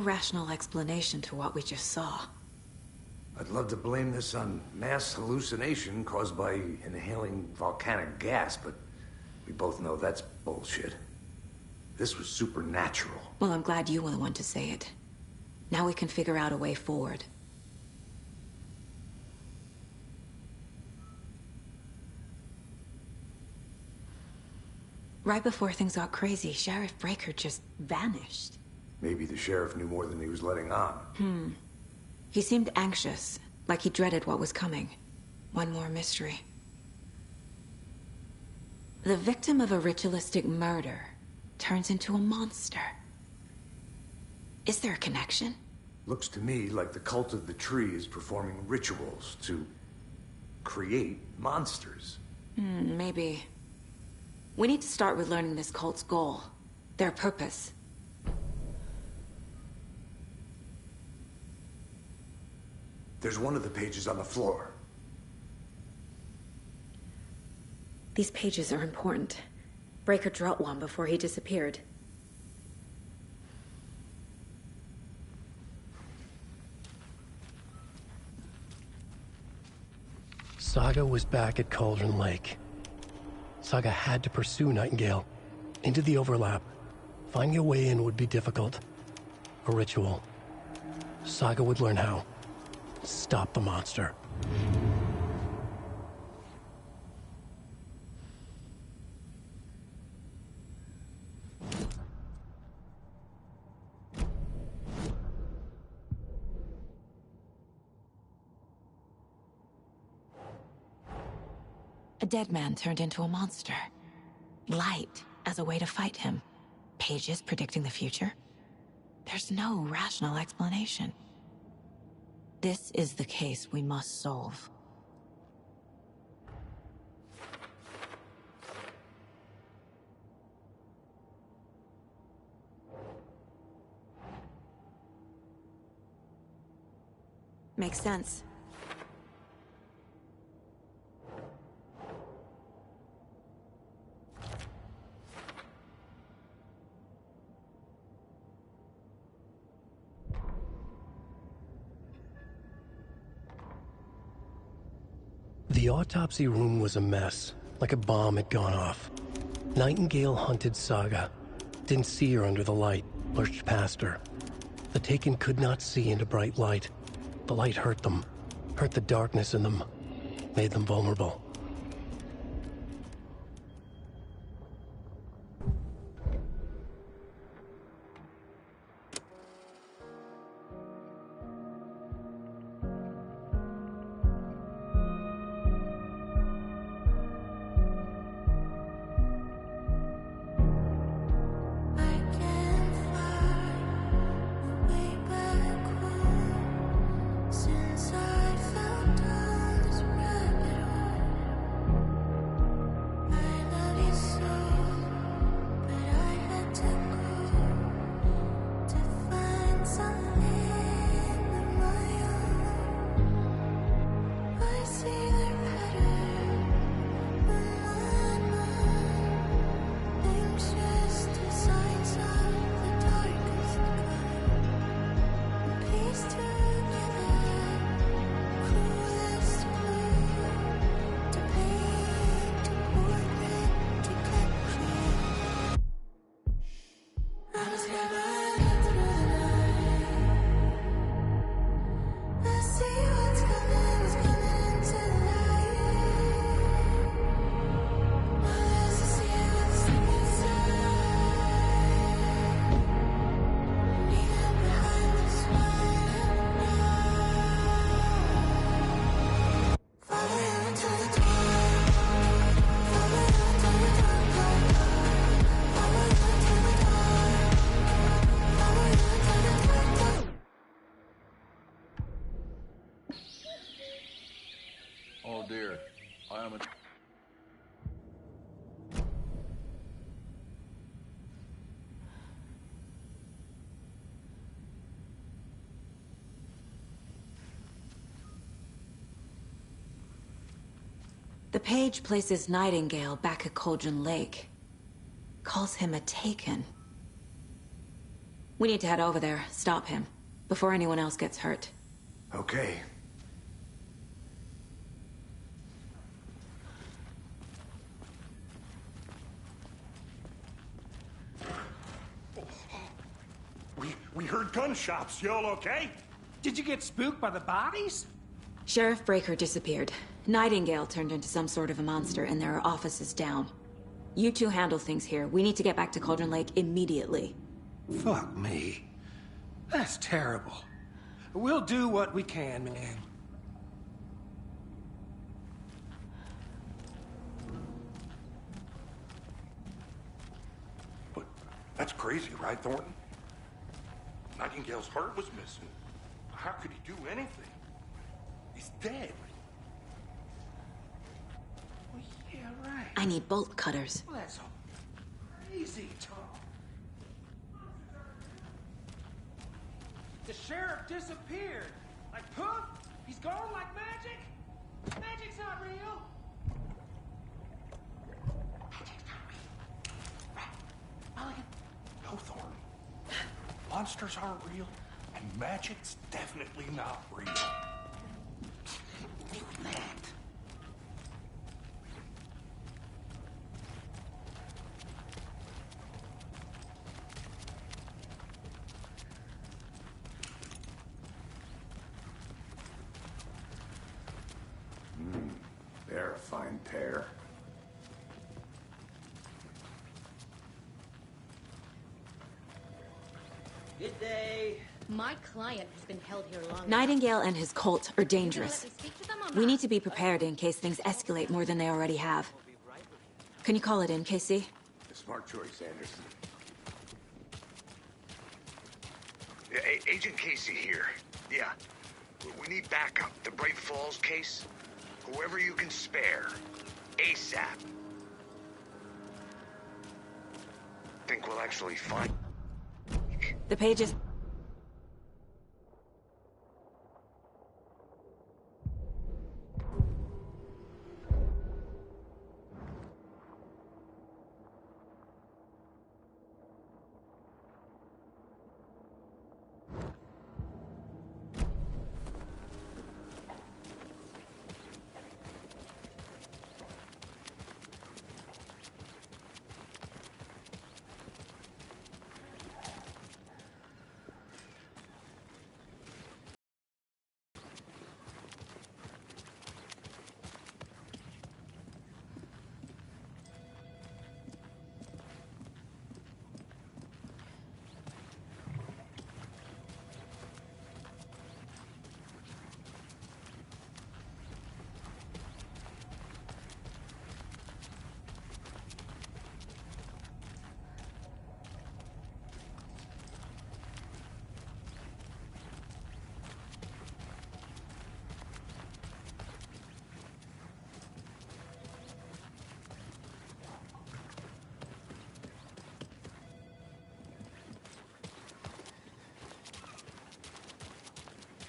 rational explanation to what we just saw. I'd love to blame this on mass hallucination caused by inhaling volcanic gas, but we both know that's bullshit. This was supernatural. Well, I'm glad you were the one to say it. Now we can figure out a way forward. Right before things got crazy, Sheriff Breaker just vanished. Maybe the sheriff knew more than he was letting on. He seemed anxious, like he dreaded what was coming. One more mystery. The victim of a ritualistic murder turns into a monster. Is there a connection? Looks to me like the cult of the tree is performing rituals to create monsters. Maybe. We need to start with learning this cult's goal, their purpose. There's one of the pages on the floor. These pages are important. Breaker dropped one before he disappeared. Saga was back at Cauldron Lake. Saga had to pursue Nightingale into the overlap. Finding a way in would be difficult. A ritual. Saga would learn how. Stop the monster. A dead man turned into a monster. Light as a way to fight him. Pages predicting the future. There's no rational explanation. This is the case we must solve. Makes sense. The autopsy room was a mess, like a bomb had gone off. Nightingale hunted Saga. Didn't see her under the light, pushed past her. The Taken could not see into bright light. The light hurt them, hurt the darkness in them, made them vulnerable. Oh dear, I am a... The page places Nightingale back at Cauldron Lake. Calls him a Taken. We need to head over there, stop him, before anyone else gets hurt. Okay. We heard gunshots. Y'all okay? Did you get spooked by the bodies? Sheriff Breaker disappeared. Nightingale turned into some sort of a monster, and there are offices down. You two handle things here. We need to get back to Cauldron Lake immediately. Fuck me. That's terrible. We'll do what we can, man. But that's crazy, right, Thornton? Nightingale's heart was missing. How could he do anything? He's dead. Well, yeah, right. I need bolt cutters. Well, that's all crazy talk. The sheriff disappeared. Like poof, he's gone like magic. Magic's not real. Magic's not real. Right, Mulligan? No, Thornton. Monsters aren't real, and magic's definitely not real. Do that. They're a fine pair. Good day. My client has been held here long Nightingale and his cult are dangerous. Let me speak to them or We not? need to be prepared in case things escalate more than they already have. Can you call it in, Casey? A smart choice, Anderson. Yeah, Agent Casey here. Yeah. We need backup. The Bright Falls case. Whoever you can spare. ASAP. Think we'll actually find... The pages...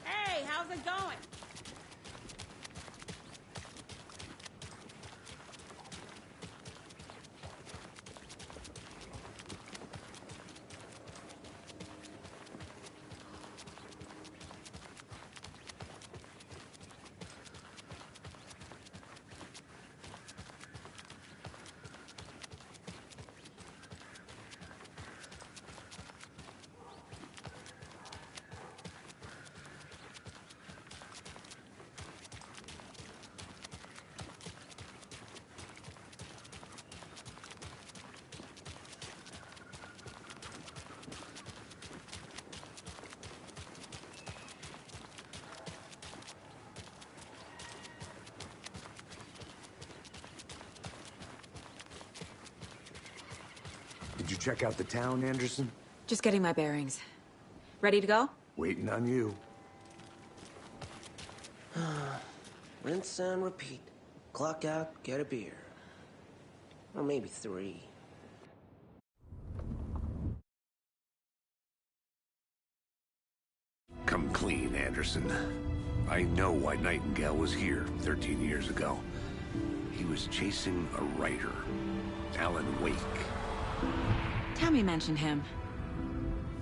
Hey, how's it going? Did you check out the town, Anderson? Just getting my bearings. Ready to go? Waiting on you. Rinse and repeat. Clock out, get a beer. Or maybe 3. Come clean, Anderson. I know why Nightingale was here 13 years ago. He was chasing a writer, Alan Wake. Tammy mentioned him.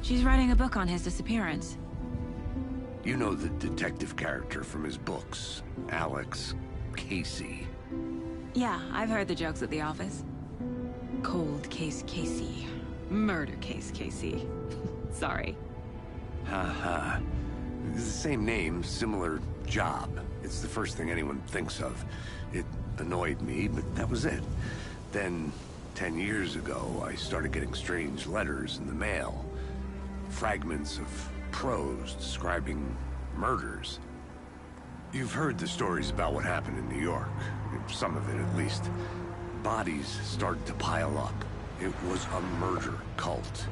She's writing a book on his disappearance. You know the detective character from his books, Alex Casey. Yeah, I've heard the jokes at the office. Cold case Casey. Murder case Casey. Sorry. Haha. It's the same name, similar job. It's the first thing anyone thinks of. It annoyed me, but that was it. Then, 10 years ago, I started getting strange letters in the mail. Fragments of prose describing murders. You've heard the stories about what happened in New York. Some of it, at least. Bodies started to pile up. It was a murder cult.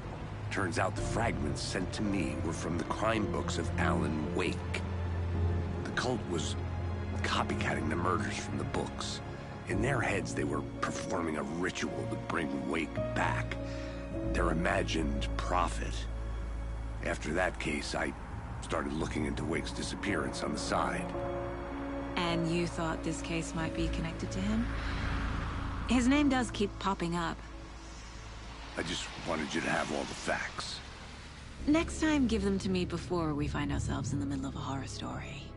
Turns out the fragments sent to me were from the crime books of Alan Wake. The cult was copycatting the murders from the books. In their heads, they were performing a ritual to bring Wake back. Their imagined prophet. After that case, I started looking into Wake's disappearance on the side. And you thought this case might be connected to him? His name does keep popping up. I just wanted you to have all the facts. Next time, give them to me before we find ourselves in the middle of a horror story.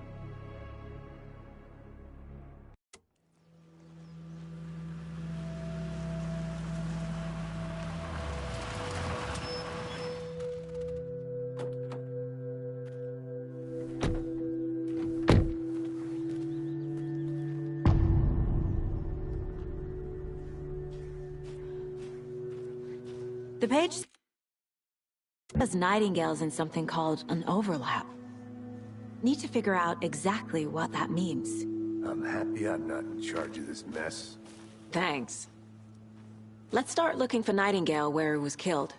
The page says Nightingale's in something called an overlap. Need to figure out exactly what that means. I'm happy I'm not in charge of this mess. Thanks. Let's start looking for Nightingale where he was killed.